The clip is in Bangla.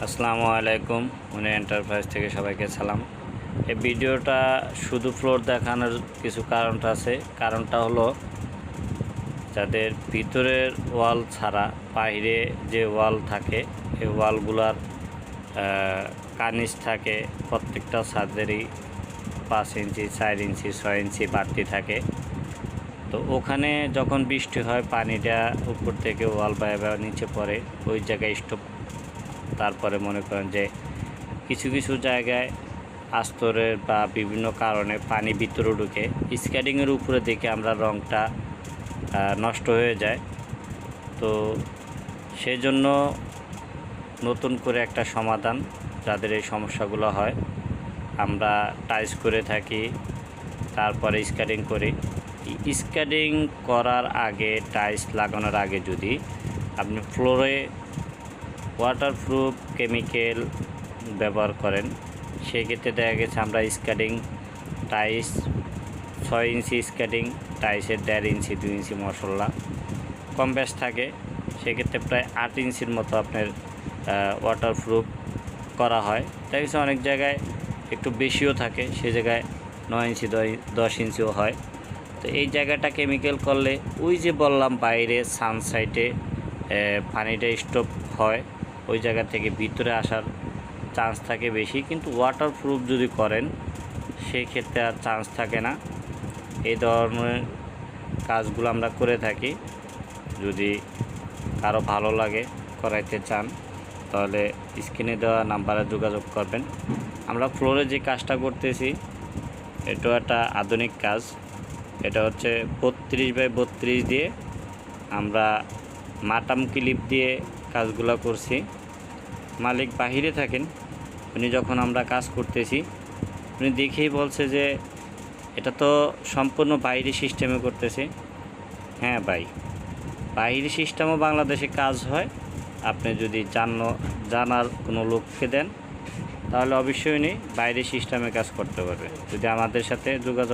আসসালামু আলাইকুম। মুনি এন্টারপ্রাইজ থেকে সবাইকে সালাম। এই ভিডিওটা শুধু ফ্লোর দেখানোর কিছু কারণটা আছে। কারণটা হলো যাদের ভিতরের ওয়াল ছাড়া বাইরে যে ওয়াল থাকে এই ওয়ালগুলার কার্নিশ থাকে প্রত্যেকটা ছাদেরই 5 ইঞ্চি 4 ইঞ্চি 6 ইঞ্চি বাড়তি থাকে। তো ওখানে যখন বৃষ্টি হয় পানিটা উপর থেকে ওয়াল বা নিচে পড়ে, ওই জায়গায় স্টপ। তারপরে মনে করেন যে কিছু জায়গায় আস্তরের বা বিভিন্ন কারণে পানি ভিতরে ঢুকে স্কেটিংয়ের উপরে দেখে আমরা রঙটা নষ্ট হয়ে যায়। তো সেই জন্য নতুন করে একটা সমাধান, যাদের এই সমস্যাগুলো হয়, আমরা টাইলস করে থাকি, তারপরে স্কেটিং করি। স্কেটিং করার আগে, টাইলস লাগানোর আগে যদি আপনি ফ্লোরে ওয়াটারপ্রুফ কেমিক্যাল ব্যবহার করেন, সেক্ষেত্রে দেখা গেছে আমরা স্কেটিং টাইলস 6 ইঞ্চি স্কেটিং টাইলসের 1.5 ইঞ্চি 2 ইঞ্চি মশলা কম বেশ থাকে, সেক্ষেত্রে প্রায় 8 ইঞ্চির মতো আপনার ওয়াটারপ্রুফ করা হয়। দেখা গেছে অনেক জায়গায় একটু বেশিও থাকে, সে জায়গায় 9 ইঞ্চি 10 ইঞ্চিও হয়। তো এই জায়গাটা কেমিক্যাল করলে ওই যে বললাম বাইরে সানসাইডে পানিটা স্টপ হয়, ওই জায়গা থেকে ভিতরে আসার চান্স থাকে বেশি। কিন্তু ওয়াটারপ্রুফ যদি করেন সেই ক্ষেত্রে আর চান্স থাকে না। এই ধরনের কাজগুলো আমরা করে থাকি। যদি কারো ভালো লাগে, করাইতে চান, তাহলে স্ক্রিনে দেওয়া নাম্বারে যোগাযোগ করবেন। আমরা ফ্লোরে যে কাজটা করতেছি এটা একটা আধুনিক কাজ। এটা হচ্ছে 32x32 দিয়ে আমরা মাটাম ক্লিপ দিয়ে কাজগুলো করছি। মালিক বাহিরে থাকেন, উনি যখন আমরা কাজ করতেছি উনি দেখেই বলছে যে এটা তো সম্পূর্ণ বাইরে সিস্টেমে করতেছে। হ্যাঁ ভাই, বাইরে সিস্টেমও বাংলাদেশে কাজ হয়। আপনি যদি জানার কোনো লোককে দেন তাহলে অবশ্যই উনি বাইরে সিস্টেমে কাজ করতে পারবে, যদি আমাদের সাথে যোগাযোগ